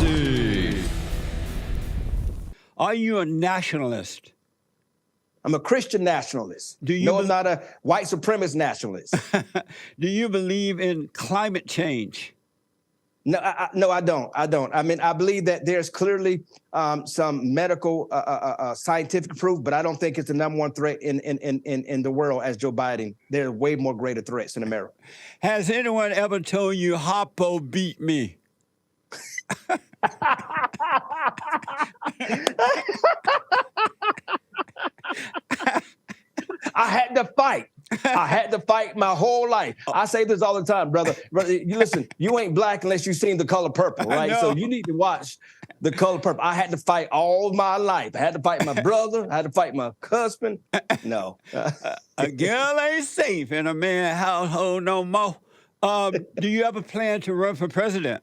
Jesse. Are you a nationalist? I'm a Christian nationalist. Do you No, I'm not a white supremacist nationalist. Do you believe in climate change? No, I don't. I mean, I believe that there's clearly some medical, scientific proof, but I don't think it's the number one threat in the world as Joe Biden. There are way more greater threats in America. Has anyone ever told you Hoppo beat me? I had to fight. I had to fight my whole life. I say this all the time, brother. You listen, you ain't black unless you've seen The Color Purple, right? So you need to watch The Color Purple. I had to fight all my life. I had to fight my brother. I had to fight my husband. No. A girl ain't safe in a man's household no more. Do you have a plan to run for president?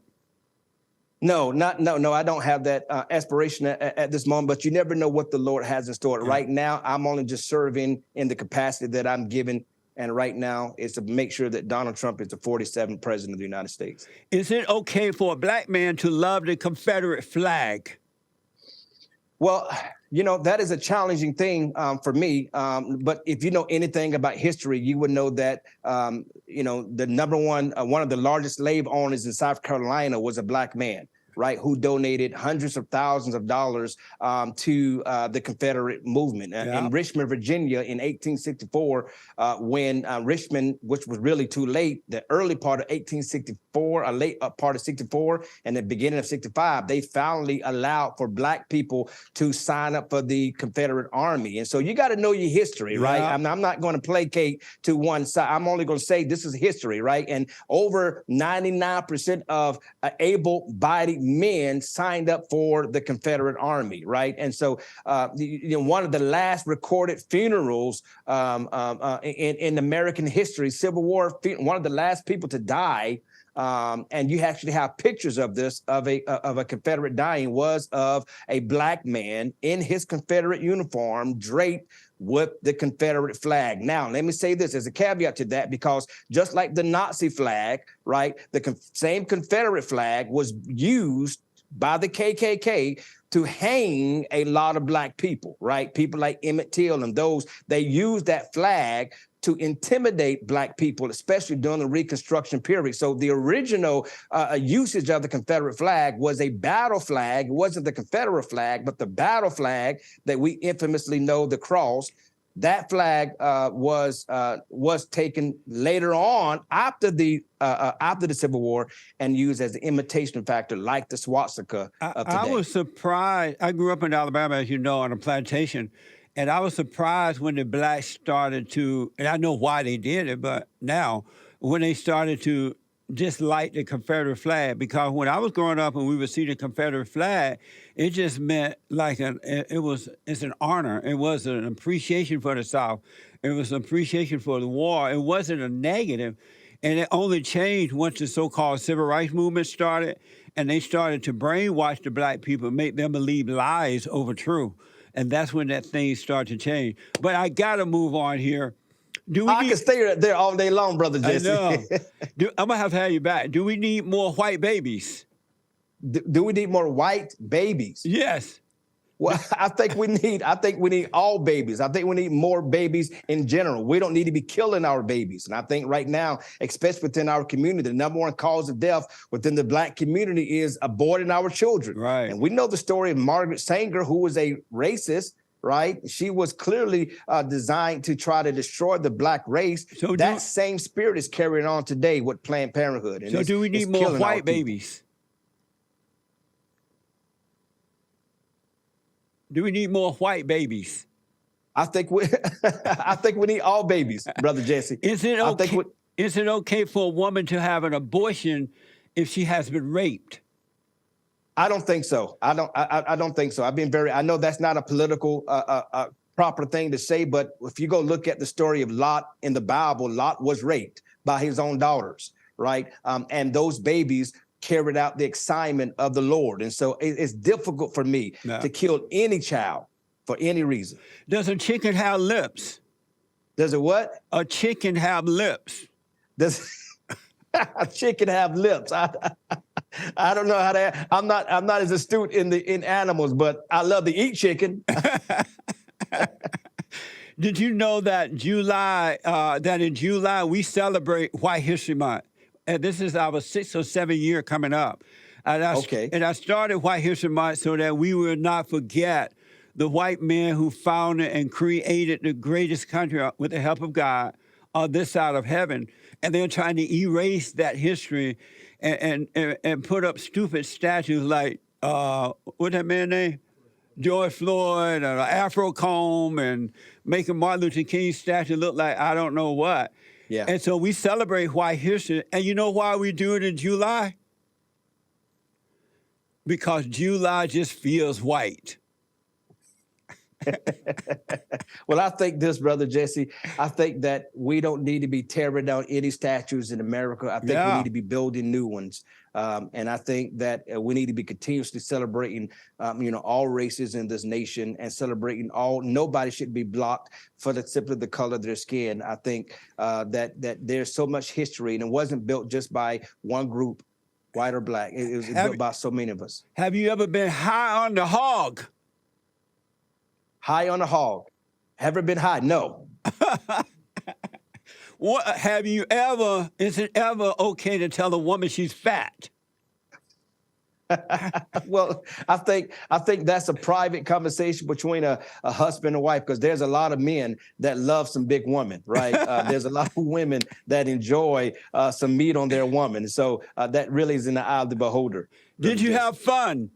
No, I don't have that aspiration at this moment, but you never know what the Lord has in store. Right now, I'm only just serving in the capacity that I'm given. And right now is to make sure that Donald Trump is the 47th president of the United States. Is it okay for a black man to love the Confederate flag? Well, you know, that is a challenging thing for me. But if you know anything about history, you would know that, you know, the number one of the largest slave owners in South Carolina was a black man, right, who donated hundreds of thousands of dollars to the Confederate movement. In Richmond, Virginia in 1864, when Richmond, which was really too late, the early part of 1864, a late part of 64, and the beginning of 65, they finally allowed for black people to sign up for the Confederate Army. And so you got to know your history, right? I'm not going to placate to one side. I'm only going to say this is history, right? And over 99% of able-bodied men signed up for the Confederate Army, right? And so, you know, one of the last recorded funerals in American history, Civil War, one of the last people to die, and you actually have pictures of this, of a Confederate dying, was of a black man in his Confederate uniform draped with the Confederate flag. Now, let me say this as a caveat to that, because just like the Nazi flag, right, the same Confederate flag was used by the KKK to hang a lot of black people, right? People like Emmett Till and those, they used that flag to intimidate black people, especially during the Reconstruction period. So the original usage of the Confederate flag was a battle flag. It wasn't the Confederate flag, but the battle flag that we infamously know, the cross. That flag was taken later on after the Civil War and used as an imitation factor, like the swastika of today. I was surprised. I grew up in Alabama, as you know, on a plantation. And I was surprised when the blacks started to, and I know why they did it, but now when they started to dislike the Confederate flag, because when I was growing up and we would see the Confederate flag, it just meant like it's an honor. It was an appreciation for the South. It was an appreciation for the war. It wasn't a negative. And it only changed once the so-called civil rights movement started, and they started to brainwash the black people, make them believe lies over truth. And that's when that thing started to change. But I got to move on here. I can stay there all day long, Brother Jesse. I know. I'm going to have you back. Do we need more white babies? Do we need more white babies? Yes. Well, I think we need all babies. I think we need more babies in general. We don't need to be killing our babies. And I think right now, especially within our community, the number one cause of death within the black community is aborting our children. Right. And we know the story of Margaret Sanger, who was a racist, right? She was clearly designed to try to destroy the black race. So that same spirit is carrying on today with Planned Parenthood. And so do we need more white babies? Do we need more white babies? I think we need all babies, Brother Jesse. Is it okay for a woman to have an abortion if she has been raped? I don't think so. I don't think so. I know that's not a political proper thing to say, but if you go look at the story of Lot in the Bible, Lot was raped by his own daughters, right? And those babies carried out the assignment of the Lord. And so it's difficult for me to kill any child for any reason. Does a chicken have lips? Does it what? A chicken have lips. Does a chicken have lips? I don't know how to. I'm not as astute in animals, but I love to eat chicken. Did you know that in July we celebrate White History Month, and this is our 6th or 7th year coming up, Okay. and I started White History Month so that we will not forget the white men who founded and created the greatest country with the help of God on this side of heaven, and they're trying to erase that history and put up stupid statues like what's that man's name? George Floyd and an Afro comb and making Martin Luther King's statue look like I don't know what. Yeah. And so we celebrate white history. And you know why we do it in July? Because July just feels white. Well, I think this, Brother Jesse, I think that we don't need to be tearing down any statues in America. I think we need to be building new ones. And I think that we need to be continuously celebrating, all races in this nation and celebrating nobody should be blocked for simply the color of their skin. I think that there's so much history, and it wasn't built just by one group, white or black. It was built by so many of us. Have you ever been high on the hog? High on the hog. Ever been high? No. What is it ever okay to tell a woman she's fat? Well, I think that's a private conversation between a husband and wife, because there's a lot of men that love some big women, right? There's a lot of women that enjoy some meat on their woman. So that really is in the eye of the beholder. Did you have fun?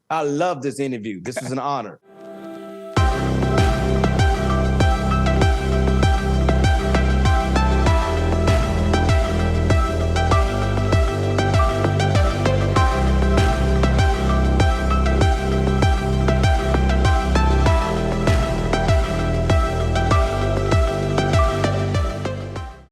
I love this interview. This is an honor.